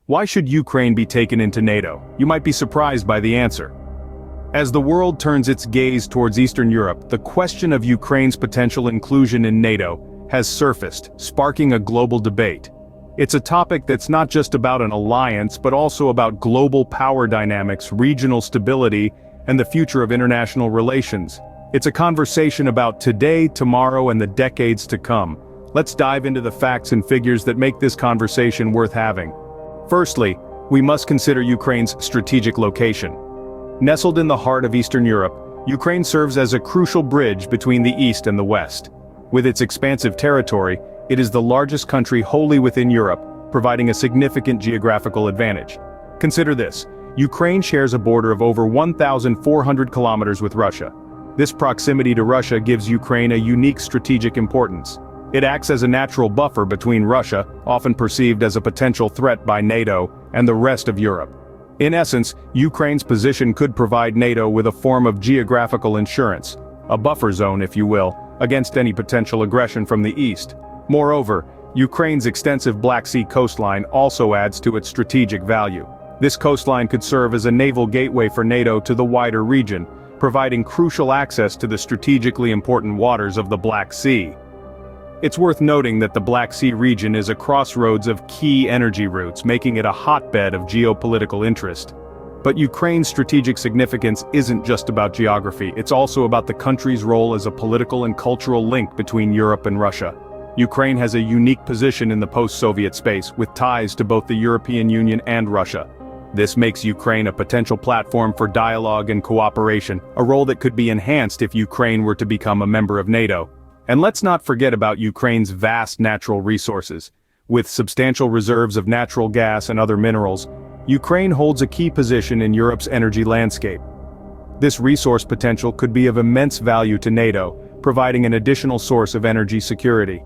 Why should Ukraine be taken into NATO? You might be surprised by the answer. As the world turns its gaze towards Eastern Europe, the question of Ukraine's potential inclusion in NATO has surfaced, sparking a global debate. It's a topic that's not just about an alliance but also about global power dynamics, regional stability, and the future of international relations. It's a conversation about today, tomorrow, and the decades to come. Let's dive into the facts and figures that make this conversation worth having. Firstly, we must consider Ukraine's strategic location. Nestled in the heart of Eastern Europe, Ukraine serves as a crucial bridge between the East and the West. With its expansive territory, it is the largest country wholly within Europe, providing a significant geographical advantage. Consider this: Ukraine shares a border of over 1,400 kilometers with Russia. This proximity to Russia gives Ukraine a unique strategic importance. It acts as a natural buffer between Russia, often perceived as a potential threat by NATO, and the rest of Europe. In essence, Ukraine's position could provide NATO with a form of geographical insurance, a buffer zone if you will, against any potential aggression from the east. Moreover, Ukraine's extensive Black Sea coastline also adds to its strategic value. This coastline could serve as a naval gateway for NATO to the wider region, providing crucial access to the strategically important waters of the Black Sea. It's worth noting that the Black Sea region is a crossroads of key energy routes, making it a hotbed of geopolitical interest. But Ukraine's strategic significance isn't just about geography, it's also about the country's role as a political and cultural link between Europe and Russia. Ukraine has a unique position in the post-Soviet space, with ties to both the European Union and Russia. This makes Ukraine a potential platform for dialogue and cooperation, a role that could be enhanced if Ukraine were to become a member of NATO. And let's not forget about Ukraine's vast natural resources. With substantial reserves of natural gas and other minerals, Ukraine holds a key position in Europe's energy landscape. This resource potential could be of immense value to NATO, providing an additional source of energy security.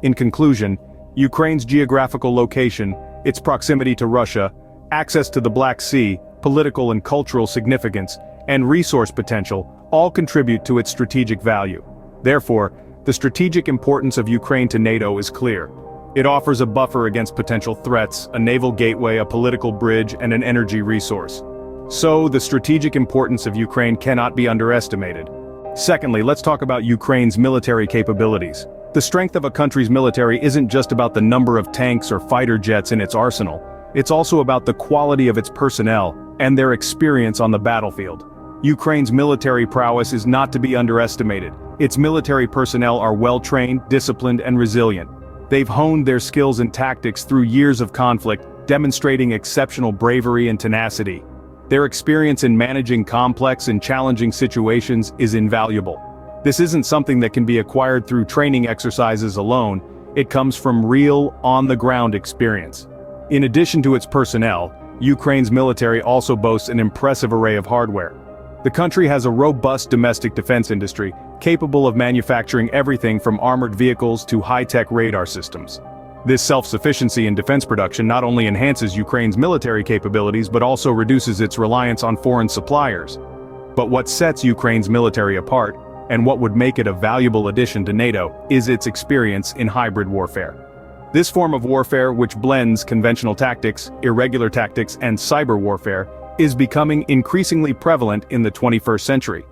In conclusion, Ukraine's geographical location, its proximity to Russia, access to the Black Sea, political and cultural significance, and resource potential all contribute to its strategic value. Therefore, the strategic importance of Ukraine to NATO is clear. It offers a buffer against potential threats, a naval gateway, a political bridge, and an energy resource. So, the strategic importance of Ukraine cannot be underestimated. Secondly, let's talk about Ukraine's military capabilities. The strength of a country's military isn't just about the number of tanks or fighter jets in its arsenal. It's also about the quality of its personnel and their experience on the battlefield. Ukraine's military prowess is not to be underestimated. Its military personnel are well-trained, disciplined, and resilient. They've honed their skills and tactics through years of conflict, demonstrating exceptional bravery and tenacity. Their experience in managing complex and challenging situations is invaluable. This isn't something that can be acquired through training exercises alone, it comes from real, on-the-ground experience. In addition to its personnel, Ukraine's military also boasts an impressive array of hardware. The country has a robust domestic defense industry, capable of manufacturing everything from armored vehicles to high-tech radar systems. This self-sufficiency in defense production not only enhances Ukraine's military capabilities but also reduces its reliance on foreign suppliers. But what sets Ukraine's military apart, and what would make it a valuable addition to NATO, is its experience in hybrid warfare. This form of warfare, which blends conventional tactics, irregular tactics, and cyber warfare, is becoming increasingly prevalent in the 21st century.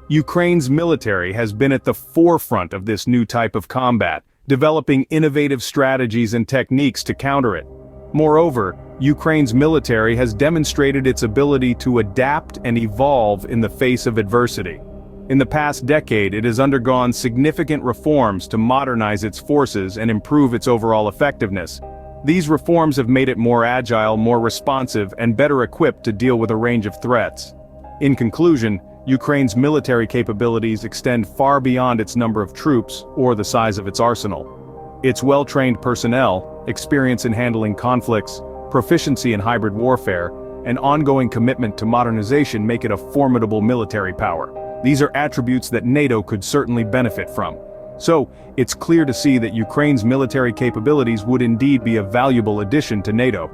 Ukraine's military has been at the forefront of this new type of combat, developing innovative strategies and techniques to counter it. Moreover, Ukraine's military has demonstrated its ability to adapt and evolve in the face of adversity. In the past decade, it has undergone significant reforms to modernize its forces and improve its overall effectiveness. These reforms have made it more agile, more responsive, and better equipped to deal with a range of threats. In conclusion, Ukraine's military capabilities extend far beyond its number of troops or the size of its arsenal. Its well-trained personnel, experience in handling conflicts, proficiency in hybrid warfare, and ongoing commitment to modernization make it a formidable military power. These are attributes that NATO could certainly benefit from. So, it's clear to see that Ukraine's military capabilities would indeed be a valuable addition to NATO.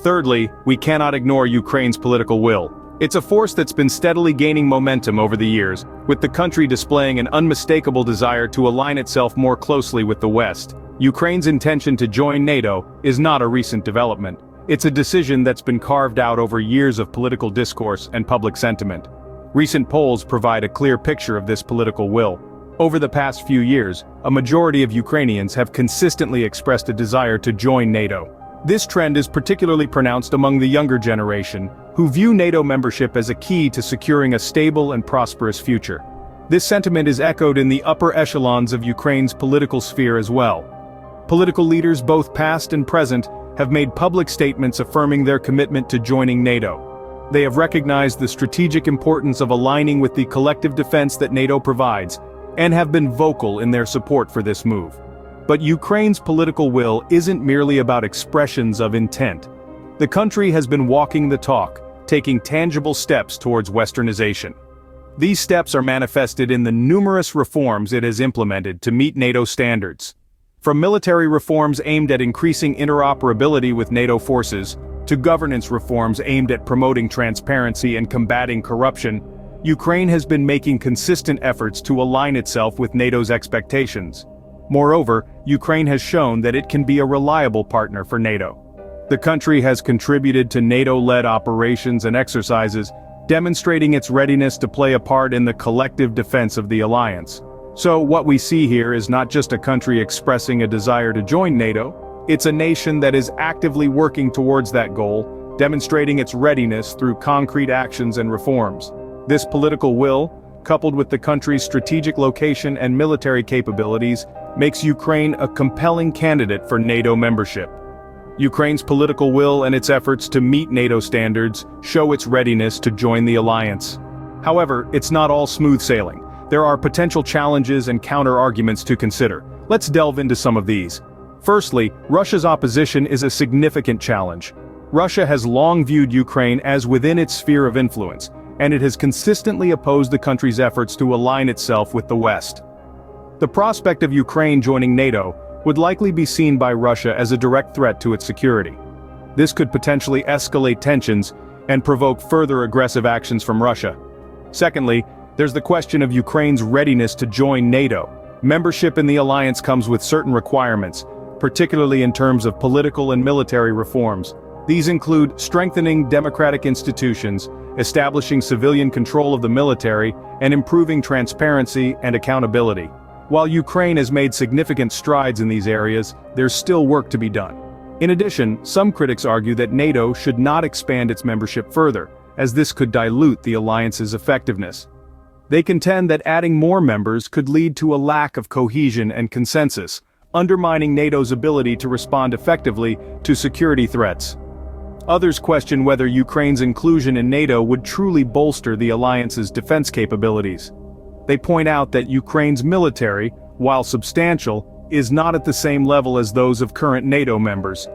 Thirdly, we cannot ignore Ukraine's political will. It's a force that's been steadily gaining momentum over the years, with the country displaying an unmistakable desire to align itself more closely with the West. Ukraine's intention to join NATO is not a recent development. It's a decision that's been carved out over years of political discourse and public sentiment. Recent polls provide a clear picture of this political will. Over the past few years, a majority of Ukrainians have consistently expressed a desire to join NATO. This trend is particularly pronounced among the younger generation, who view NATO membership as a key to securing a stable and prosperous future. This sentiment is echoed in the upper echelons of Ukraine's political sphere as well. Political leaders, both past and present, have made public statements affirming their commitment to joining NATO. They have recognized the strategic importance of aligning with the collective defense that NATO provides, and have been vocal in their support for this move. But Ukraine's political will isn't merely about expressions of intent. The country has been walking the talk, taking tangible steps towards Westernization. These steps are manifested in the numerous reforms it has implemented to meet NATO standards. From military reforms aimed at increasing interoperability with NATO forces, to governance reforms aimed at promoting transparency and combating corruption, Ukraine has been making consistent efforts to align itself with NATO's expectations. Moreover, Ukraine has shown that it can be a reliable partner for NATO. The country has contributed to NATO-led operations and exercises, demonstrating its readiness to play a part in the collective defense of the alliance. So what we see here is not just a country expressing a desire to join NATO, it's a nation that is actively working towards that goal, demonstrating its readiness through concrete actions and reforms. This political will, coupled with the country's strategic location and military capabilities, makes Ukraine a compelling candidate for NATO membership. Ukraine's political will and its efforts to meet NATO standards show its readiness to join the alliance. However, it's not all smooth sailing. There are potential challenges and counter-arguments to consider. Let's delve into some of these. Firstly, Russia's opposition is a significant challenge. Russia has long viewed Ukraine as within its sphere of influence, and it has consistently opposed the country's efforts to align itself with the West. The prospect of Ukraine joining NATO would likely be seen by Russia as a direct threat to its security. This could potentially escalate tensions and provoke further aggressive actions from Russia. Secondly, there's the question of Ukraine's readiness to join NATO. Membership in the alliance comes with certain requirements, particularly in terms of political and military reforms. These include strengthening democratic institutions, establishing civilian control of the military, and improving transparency and accountability. While Ukraine has made significant strides in these areas, there's still work to be done. In addition, some critics argue that NATO should not expand its membership further, as this could dilute the alliance's effectiveness. They contend that adding more members could lead to a lack of cohesion and consensus, undermining NATO's ability to respond effectively to security threats. Others question whether Ukraine's inclusion in NATO would truly bolster the alliance's defense capabilities. They point out that Ukraine's military, while substantial, is not at the same level as those of current NATO members.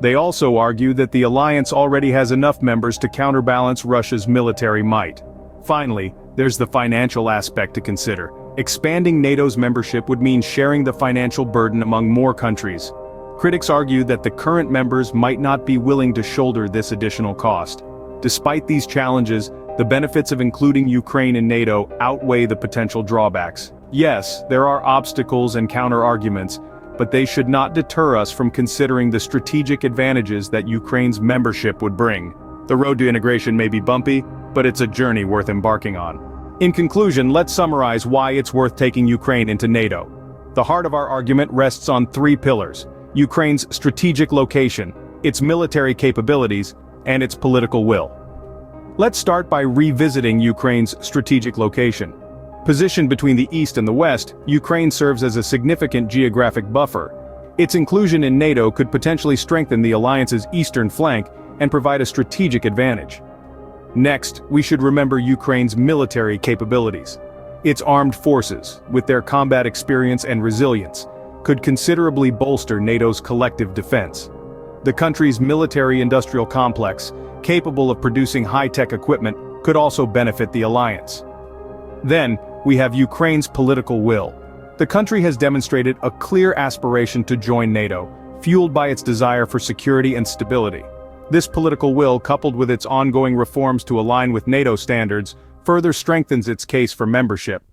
They also argue that the alliance already has enough members to counterbalance Russia's military might. Finally, there's the financial aspect to consider. Expanding NATO's membership would mean sharing the financial burden among more countries. Critics argue that the current members might not be willing to shoulder this additional cost. Despite these challenges, the benefits of including Ukraine in NATO outweigh the potential drawbacks. Yes, there are obstacles and counter-arguments, but they should not deter us from considering the strategic advantages that Ukraine's membership would bring. The road to integration may be bumpy, but it's a journey worth embarking on. In conclusion, let's summarize why it's worth taking Ukraine into NATO. The heart of our argument rests on three pillars: Ukraine's strategic location, its military capabilities, and its political will. Let's start by revisiting Ukraine's strategic location. Positioned between the East and the West, Ukraine serves as a significant geographic buffer. Its inclusion in NATO could potentially strengthen the alliance's eastern flank and provide a strategic advantage. Next, we should remember Ukraine's military capabilities. Its armed forces, with their combat experience and resilience, could considerably bolster NATO's collective defense. The country's military-industrial complex, capable of producing high-tech equipment, could also benefit the alliance. Then, we have Ukraine's political will. The country has demonstrated a clear aspiration to join NATO, fueled by its desire for security and stability. This political will, coupled with its ongoing reforms to align with NATO standards, further strengthens its case for membership.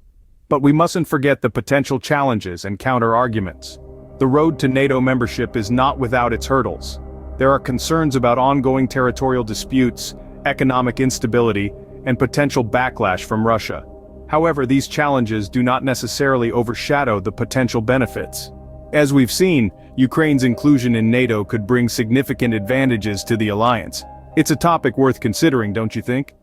But we mustn't forget the potential challenges and counter-arguments. The road to NATO membership is not without its hurdles. There are concerns about ongoing territorial disputes, economic instability, and potential backlash from Russia. However, these challenges do not necessarily overshadow the potential benefits. As we've seen, Ukraine's inclusion in NATO could bring significant advantages to the alliance. It's a topic worth considering, don't you think?